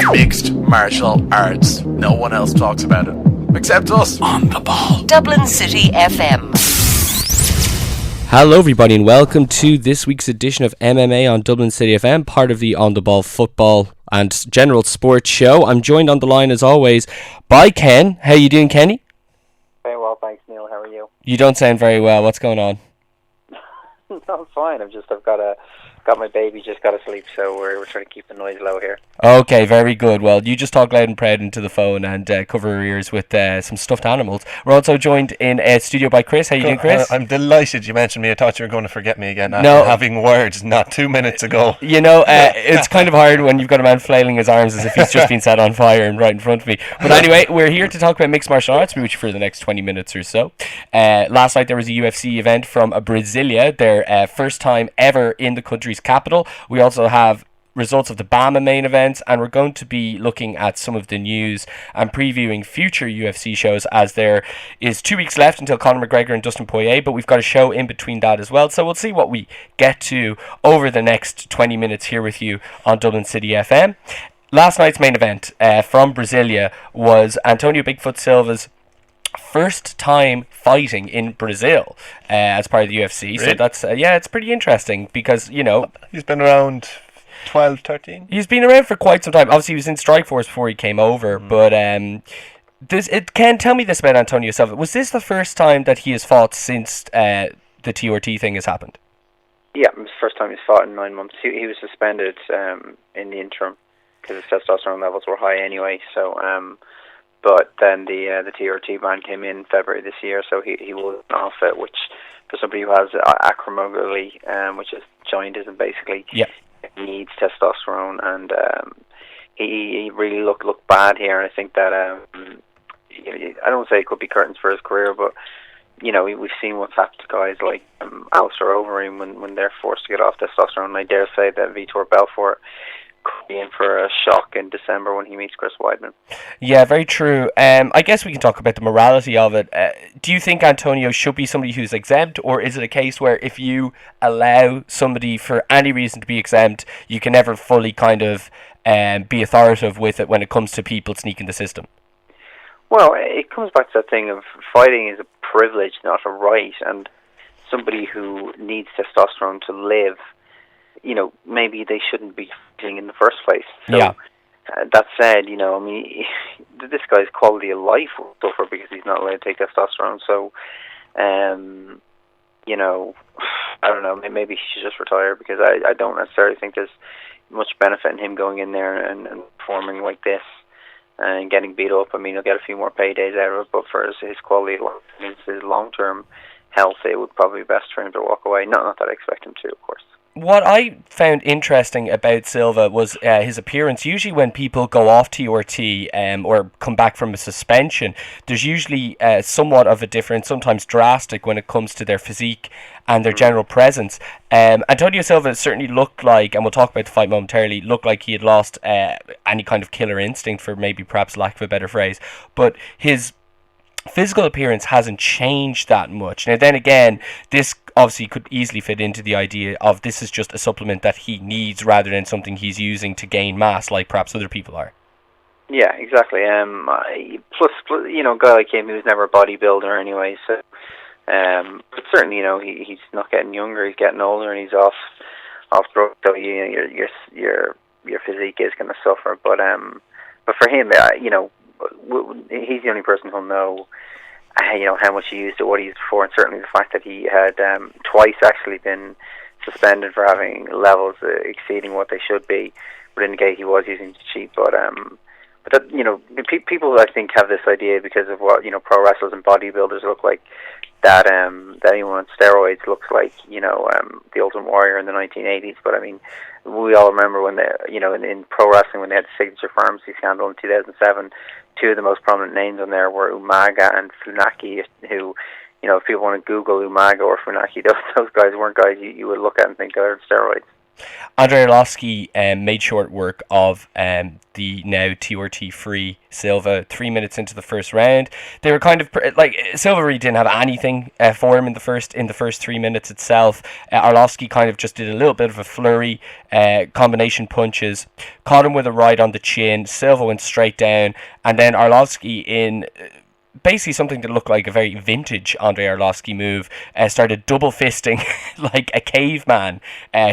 Mixed martial arts. No one else talks about it. Except us. On the ball. Dublin City FM. Hello everybody and welcome to this week's edition of MMA on Dublin City FM, part of the On the Ball football and general sports show. I'm joined on the line as always by Ken. How you doing, Kenny? Very well, thanks, Neil. How are you? You don't sound very well. What's going on? No, I'm fine. I've got my baby just got to sleep, so we're trying to keep the noise low here. Okay, very good. Well, you just talk loud and proud into the phone and cover your ears with some stuffed animals. We're also joined in studio by Chris. How you doing, Chris? I'm delighted you mentioned me. I thought you were going to forget me again. No. Having words not 2 minutes ago. You know, it's kind of hard when you've got a man flailing his arms as if he's just been set on fire and right in front of me. But anyway, we're here to talk about mixed martial arts, which for the next 20 minutes or so. Last night there was a UFC event from Brasilia, their first time ever in the country's capital. We also have results of the BAMMA main events, and we're going to be looking at some of the news and previewing future UFC shows, as there is 2 weeks left until Conor McGregor and Dustin Poirier, but we've got a show in between that as well, so we'll see what we get to over the next 20 minutes here with you on Dublin City FM. Last night's main event from Brasilia was Antonio Bigfoot Silva's first time fighting in Brazil as part of the UFC. Really? So that's it's pretty interesting because, you know, He's been around 12, 13? he's been around for quite some time. Obviously he was in Strikeforce before he came over, but Ken, tell me this about Antonio Silva. Was this the first time that he has fought since the TRT thing has happened? Yeah, it was the first time he's fought in 9 months. He was suspended in the interim because his testosterone levels were high anyway. So, but then the TRT ban came in February this year, so he was off it, which for somebody who has acromegaly, which is jaundism basically, needs testosterone, and he really looked bad here. And I think that I don't say it could be curtains for his career, but you know, we've seen what's happened to guys like Alistair Overeem when they're forced to get off testosterone. And I dare say that Vitor Belfort could be in for a shock in December when he meets Chris Weidman. Yeah, very true. I guess we can talk about the morality of it. Do you think Antonio should be somebody who's exempt, or is it a case where if you allow somebody for any reason to be exempt, you can never fully kind of be authoritative with it when it comes to people sneaking the system? Well, it comes back to that thing of fighting is a privilege, not a right, and somebody who needs testosterone to live, you know, maybe they shouldn't be fighting in the first place. So, that said, you know, I mean, this guy's quality of life will suffer because he's not allowed to take testosterone. So, you know, I don't know, maybe he should just retire, because I don't necessarily think there's much benefit in him going in there and performing like this and getting beat up. I mean, he'll get a few more paydays out of it, but for his quality of life, his long-term health, it would probably be best for him to walk away. Not that I expect him to, of course. What I found interesting about Silva was his appearance. Usually when people go off TRT or come back from a suspension, there's usually somewhat of a difference, sometimes drastic, when it comes to their physique and their general presence. Antonio Silva certainly looked like, and we'll talk about the fight momentarily, looked like he had lost any kind of killer instinct, for maybe perhaps lack of a better phrase. But his physical appearance hasn't changed that much. Now then again, this obviously could easily fit into the idea of this is just a supplement that he needs rather than something he's using to gain mass like perhaps other people are. Yeah, exactly. Plus, you know, a guy like him, he was never a bodybuilder anyway, so but certainly, you know, he's not getting younger, he's getting older, and he's off drugs, so your physique is going to suffer. But for him, you know, he's the only person who'll know, you know, how much he used it, what he used it for, and certainly the fact that he had twice actually been suspended for having levels exceeding what they should be would indicate he was using it cheap. But that, you know, people I think have this idea because of what, you know, pro wrestlers and bodybuilders look like, that anyone on steroids looks like, you know, the Ultimate Warrior in the 1980s. But I mean, we all remember when they, you know, in pro wrestling, when they had the Signature Pharmacy scandal in 2007, two of the most prominent names on there were Umaga and Funaki, who, you know, if people want to Google Umaga or Funaki, those guys weren't guys you would look at and think they're steroids. Andrei Arlovski made short work of the now TRT-free Silva 3 minutes into the first round. They were kind of Silva really didn't have anything for him in the first 3 minutes itself. Arlovski kind of just did a little bit of a flurry, combination punches, caught him with a right on the chin. Silva went straight down, and then Arlovski in basically something that looked like a very vintage Andrei Arlovski move, started double fisting like a caveman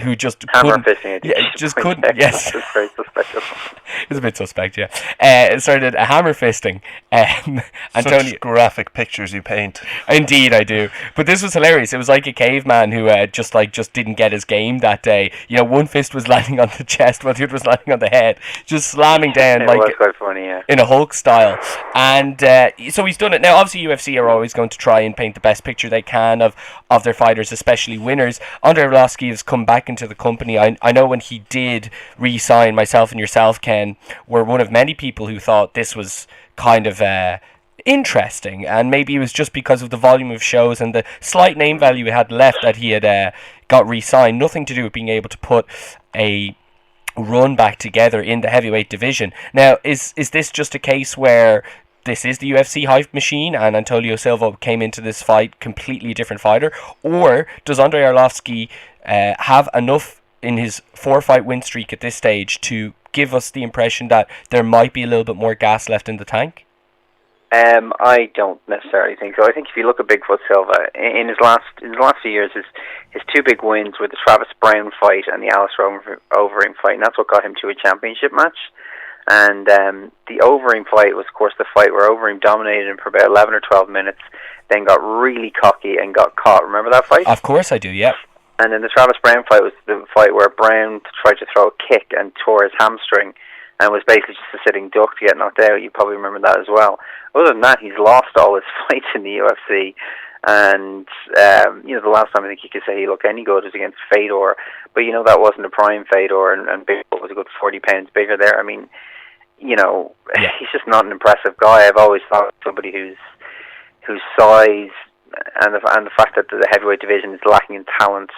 who just hammer couldn't, fisting. couldn't. Yes, it's very suspicious. It was a bit suspect, yeah. Started a hammer fisting. Antonio, Such graphic pictures you paint. Indeed, I do. But this was hilarious. It was like a caveman who just didn't get his game that day. You know, one fist was landing on the chest, while the other was landing on the head, just slamming down It was quite funny, yeah. in a Hulk style. And so he's done it. Now, obviously, UFC are always going to try and paint the best picture they can of their fighters, especially winners. Andrei Arlovski has come back into the company. I know when he did re-sign, myself and yourself, Ken, were one of many people who thought this was kind of interesting, and maybe it was just because of the volume of shows and the slight name value he had left that he had got re-signed. Nothing to do with being able to put a run back together in the heavyweight division. Now, is this just a case where this is the UFC hype machine and Antonio Silva came into this fight completely different fighter, or does Andrei Arlovski have enough in his 4-fight win streak at this stage to give us the impression that there might be a little bit more gas left in the tank? I don't necessarily think so. I think if you look at Bigfoot Silva in his last few years, his two big wins were the Travis Brown fight and the Alistair Overeem fight, and that's what got him to a championship match. And the Overeem fight was, of course, the fight where Overeem dominated him for about 11 or 12 minutes, then got really cocky and got caught. Remember that fight? Of course I do, yeah. And then the Travis Brown fight was the fight where Brown tried to throw a kick and tore his hamstring and was basically just a sitting duck to get knocked out. You probably remember that as well. Other than that, he's lost all his fights in the UFC. And, the last time I think you could say he looked any good was against Fedor. But, that wasn't a prime Fedor, and Bigfoot was a good 40 pounds bigger there. I mean, he's just not an impressive guy. I've always thought somebody whose size and the fact that the heavyweight division is lacking in talent,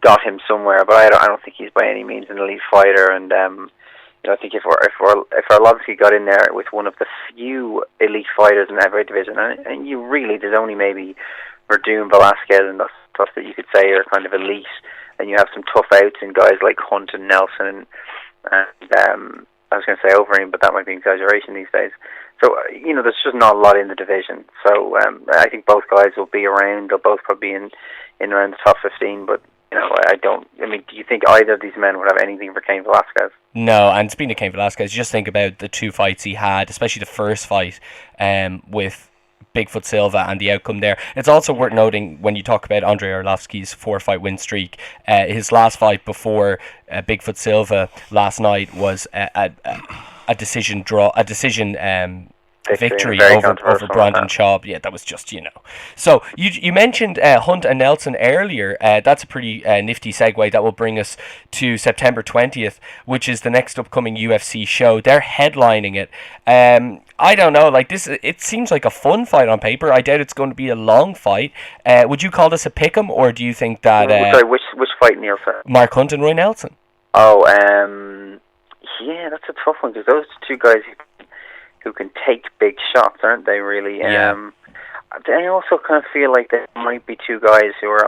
got him somewhere. But I don't think he's by any means an elite fighter. And I think if Arlovski got in there with one of the few elite fighters in the heavyweight division, and there's only maybe Verdun, Velasquez, and that's stuff that you could say are kind of elite, and you have some tough outs in guys like Hunt and Nelson, and I was going to say Overeem, but that might be an exaggeration these days. So, there's just not a lot in the division. So, I think both guys will be around. They'll both probably be in around the top 15. But, do you think either of these men would have anything for Cain Velasquez? No, and speaking of Cain Velasquez, just think about the two fights he had, especially the first fight with Bigfoot Silva and the outcome there. It's also worth noting when you talk about Andrei Arlovski's 4-fight win streak, his last fight before Bigfoot Silva last night was a decision victory over Brandon Schaub. Yeah, that was just, So you mentioned Hunt and Nelson earlier. That's a pretty nifty segue that will bring us to September 20th, which is the next upcoming UFC show. They're headlining it. I don't know, it seems like a fun fight on paper. I doubt it's going to be a long fight. Would you call this a pick'em, or do you think that... Sorry, which fight, Neil? Mark Hunt and Roy Nelson. Oh, yeah, that's a tough one, because those are two guys who can take big shots, aren't they, really? Yeah. I also kind of feel like there might be two guys who are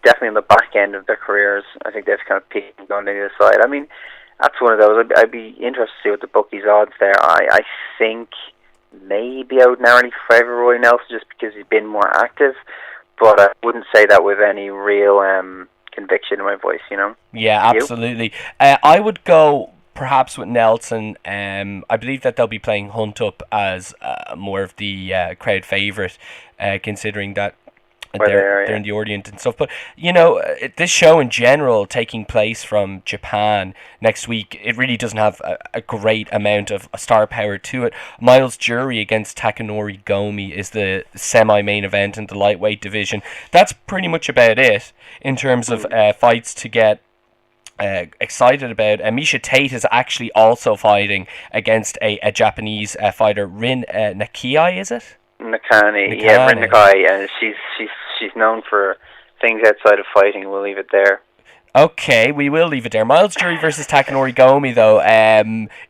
definitely on the back end of their careers. I think they've kind of peaked and gone to the other side. I mean, that's one of those. I'd be interested to see what the bookies' odds there. I think maybe I would narrowly favour Roy Nelson just because he's been more active, but I wouldn't say that with any real conviction in my voice, Yeah, absolutely. I would go perhaps with Nelson. I believe that they'll be playing Hunt up as more of the crowd favourite, considering that they're in the audience and stuff. But this show in general, taking place from Japan next week, it really doesn't have a great amount of star power to it. Miles Jury against Takanori Gomi is the semi-main event in the lightweight division. That's pretty much about it in terms of fights to get excited about. Misha Tate is actually also fighting against a Japanese fighter, Rin Nakai, is it? Nakani, yeah, Rin Nakai, and she's known for things outside of fighting. We'll leave it there. Okay, we will leave it there. Miles Jury versus Takanori Gomi, though.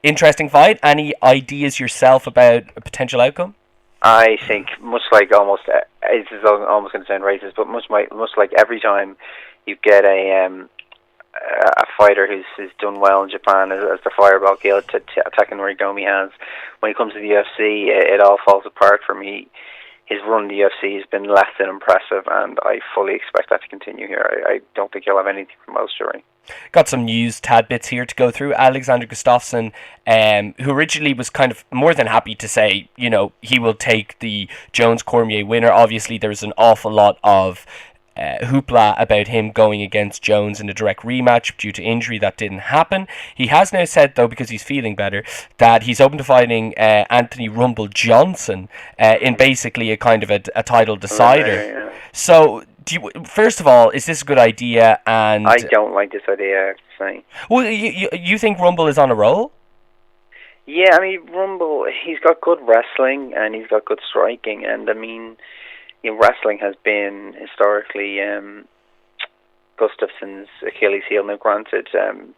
Interesting fight. Any ideas yourself about a potential outcome? I think much like almost, this is almost going to sound racist, but much like every time you get a fighter who's done well in Japan as the fireball Gil Takanori Gomi has, when he comes to the UFC, it all falls apart for me. His run in the UFC has been less than impressive, and I fully expect that to continue here. I don't think he'll have anything from Miles Jury. Got some news tad bits here to go through. Alexander Gustafsson, who originally was kind of more than happy to say, he will take the Jones-Cormier winner. Obviously, there's an awful lot of hoopla about him going against Jones in a direct rematch due to injury. That didn't happen. He has now said, though, because he's feeling better, that he's open to fighting Anthony Rumble Johnson in basically a kind of a title decider. Yeah. So, first of all, is this a good idea? And I don't like this idea, I have to say. Well, you think Rumble is on a roll? Yeah, Rumble, he's got good wrestling and he's got good striking, and wrestling has been historically Gustafsson's Achilles heel. Now, granted,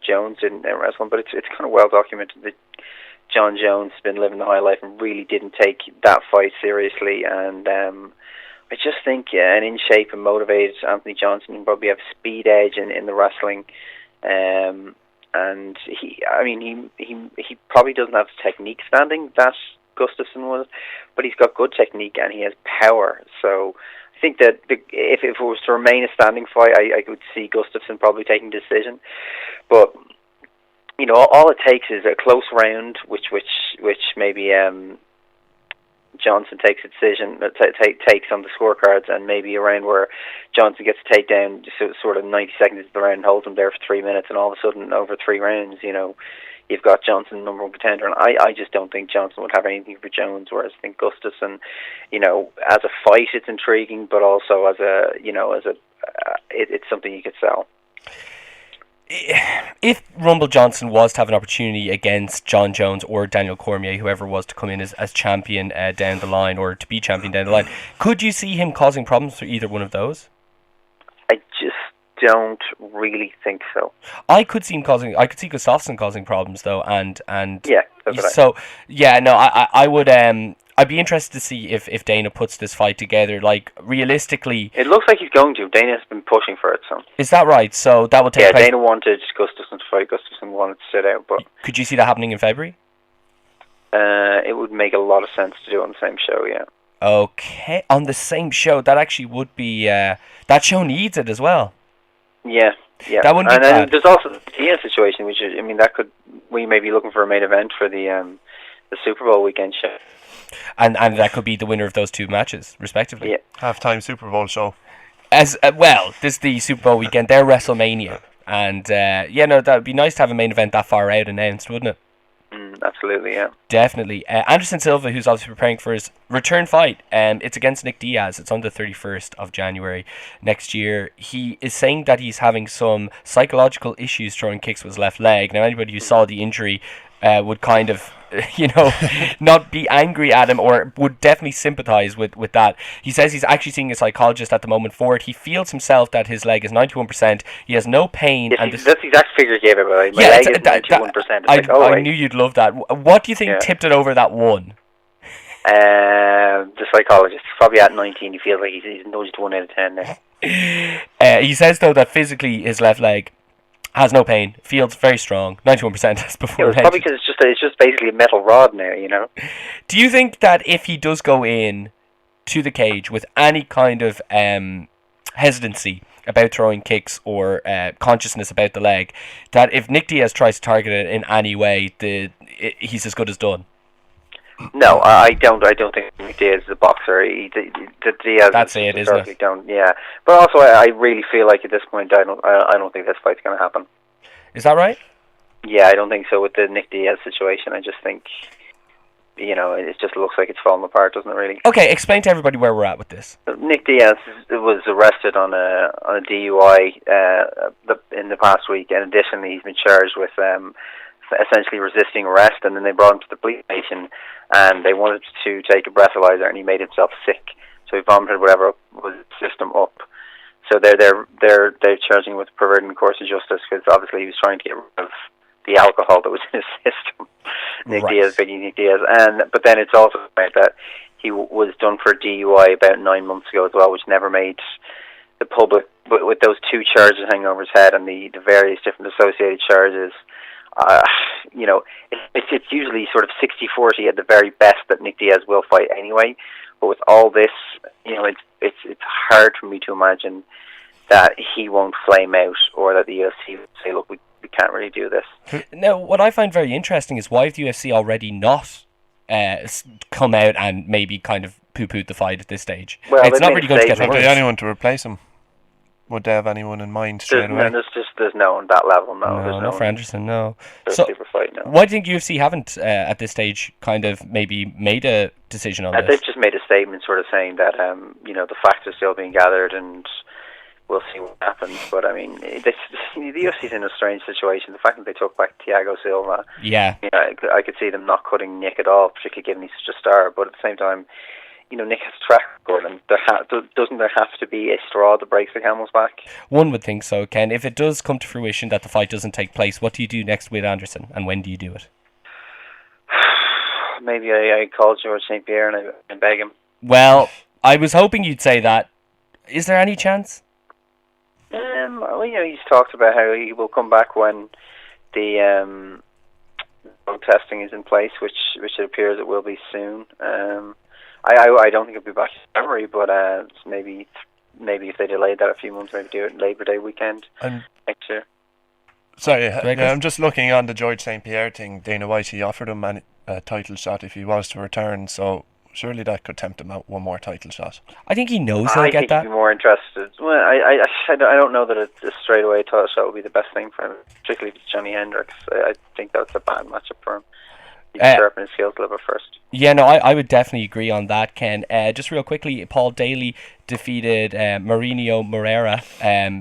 Jones didn't wrestle, but it's kind of well documented that John Jones has been living the high life and really didn't take that fight seriously. And I just think an in shape and motivated Anthony Johnson can probably have a speed edge in the wrestling. And he probably doesn't have the technique standing that Gustafsson was, but he's got good technique and he has power. So I think that if it was to remain a standing fight, I could see Gustafsson probably taking the decision. But all it takes is a close round, which maybe Johnson takes a decision, takes on the scorecards, and maybe a round where Johnson gets a takedown, sort of 90 seconds into the round, and holds him there for 3 minutes, and all of a sudden, over 3 rounds, you've got Johnson number one contender, and I just don't think Johnson would have anything for Jones, whereas I think Gustafsson, as a fight, it's intriguing, but also it's something you could sell. If Rumble Johnson was to have an opportunity against John Jones or Daniel Cormier, whoever was to come in as champion down the line, or to be champion down the line, could you see him causing problems for either one of those? I just don't really think so. I could see Gustafsson causing problems though, and yeah, that's I would. I'd be interested to see if Dana puts this fight together. Like, realistically, it looks like he's going to. Dana's been pushing for it, so is that right? So that will take place. Dana wanted Gustafsson to fight. Gustafsson wanted to sit out, but could you see that happening in February? It would make a lot of sense to do on the same show. Yeah. Okay, on the same show, that actually would be. That show needs it as well. Yeah. That wouldn't be bad. Then there's also the Diaz situation, which is, we may be looking for a main event for the Super Bowl weekend show. And that could be the winner of those two matches, respectively. Yeah. Halftime Super Bowl show. As this is the Super Bowl weekend. They're WrestleMania, and that would be nice to have a main event that far out announced, wouldn't it? Absolutely, yeah. Definitely. Anderson Silva, who's obviously preparing for his return fight, it's against Nick Diaz. It's on the 31st of January next year. He is saying that he's having some psychological issues throwing kicks with his left leg. Now, anybody who saw the injury would kind of, not be angry at him, or would definitely sympathise with that. He says he's actually seeing a psychologist at the moment for it. He feels himself that his leg is 91%. He has no pain. Yes, and that's the exact figure he gave it. My leg is 91%. I knew you'd love that. What do you think tipped it over that one? The psychologist. Probably at 19, he feels like he's nudged 1 out of 10 now. He says, though, that physically his left leg has no pain, feels very strong, 91% as before. It's probably because it's just basically a metal rod now, Do you think that if he does go in to the cage with any kind of hesitancy about throwing kicks or consciousness about the leg, that if Nick Diaz tries to target it in any way, he's as good as done? No, I don't think Nick Diaz is a boxer. Diaz that's it, isn't it? Yeah, but also I really feel like at this point I don't think this fight's going to happen. Is that right? Yeah, I don't think so with the Nick Diaz situation. I just think it just looks like it's falling apart, doesn't it? Really. Okay, explain to everybody where we're at with this. Nick Diaz was arrested on a DUI in the past week, and additionally he's been charged with essentially resisting arrest, and then they brought him to the police station and they wanted to take a breathalyzer, and he made himself sick, so he vomited whatever was system up. So they're charging with perverting the course of justice because obviously he was trying to get rid of the alcohol that was in his system. Nick Diaz, Biggie Nick Diaz, but then it's also right that he was done for DUI about 9 months ago as well, which never made the public. But with those 2 charges hanging over his head and the various different associated charges, it's usually sort of 60-40 at the very best that Nick Diaz will fight anyway. But with all this, it's hard for me to imagine that he won't flame out or that the UFC will say, look, we can't really do this. Now, what I find very interesting is why have the UFC already not come out and maybe kind of poo-pooed the fight at this stage? Well, it's not really going to get Have worse. they anyone to replace him? Would they have anyone in mind straight away? There's no on that level, no. There's no for Anderson, no. So, super fight, no. Why do you think UFC haven't, at this stage, kind of maybe made a decision on this? They've just made a statement sort of saying that, the facts are still being gathered and we'll see what happens. But, I mean, the UFC's in a strange situation. The fact that they took back Thiago Silva, yeah, I could see them not cutting Nick at all, particularly given he's such a star. But at the same time, Nick has a track record, and doesn't there have to be a straw that breaks the camel's back? One would think so, Ken. If it does come to fruition that the fight doesn't take place, what do you do next with Anderson, and when do you do it? Maybe I call George St. Pierre and I beg him. Well, I was hoping you'd say that. Is there any chance? He's talked about how he will come back when the drug testing is in place, which it appears it will be soon. I don't think it'll be back in February, but maybe if they delayed that a few months, maybe do it Labor Day weekend next year. Sorry, I'm just looking on the George St. Pierre thing. Dana White, he offered him a title shot if he was to return, so surely that could tempt him out one more title shot. I think he knows he'll get that. I think he'd be more interested. Well, I don't know that a straightaway title shot would be the best thing for him, particularly with Johnny Hendricks. I think that's a bad matchup for him. He's sharpen his skills a little bit first. Yeah, no, I would definitely agree on that, Ken. Just real quickly, Paul Daly defeated Marinho Moreira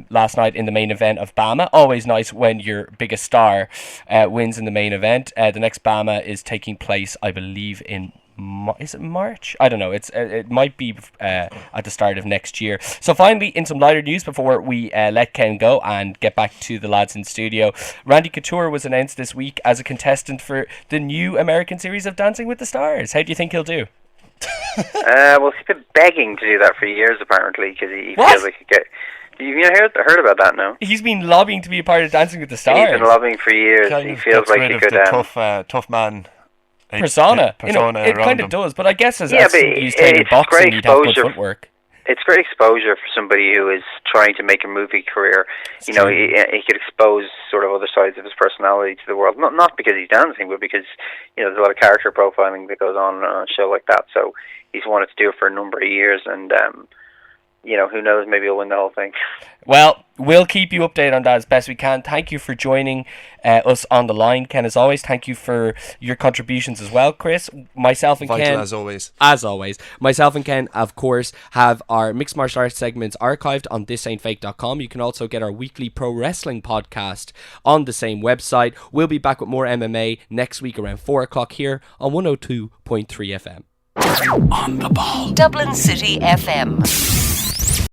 last night in the main event of BAMMA. Always nice when your biggest star wins in the main event. The next BAMMA is taking place, I believe, in is it March? I don't know. It might be at the start of next year. So finally, in some lighter news before we let Ken go and get back to the lads in studio, Randy Couture was announced this week as a contestant for the new American series of Dancing with the Stars. How do you think he'll do? Well, he's been begging to do that for years, apparently, because he feels like he get. You heard about that now? He's been lobbying to be a part of Dancing with the Stars. He's been lobbying for years. He feels like he could. The tough man. Persona it kind of does, but I guess as he's trained boxing, he'd have good footwork. It's great exposure for somebody who is trying to make a movie career. He could expose sort of other sides of his personality to the world. Not because he's dancing, but because there's a lot of character profiling that goes on a show like that. So he's wanted to do it for a number of years, and who knows? Maybe he'll win the whole thing. Well, we'll keep you updated on that as best we can. Thank you for joining us on the line, Ken, as always. Thank you for your contributions as well, Chris. Myself and Vital Ken, as always. Myself and Ken, of course, have our mixed martial arts segments archived on thisaintfake.com. You can also get our weekly pro wrestling podcast on the same website. We'll be back with more MMA next week around 4 o'clock here on 102.3 FM. On the ball. Dublin City FM.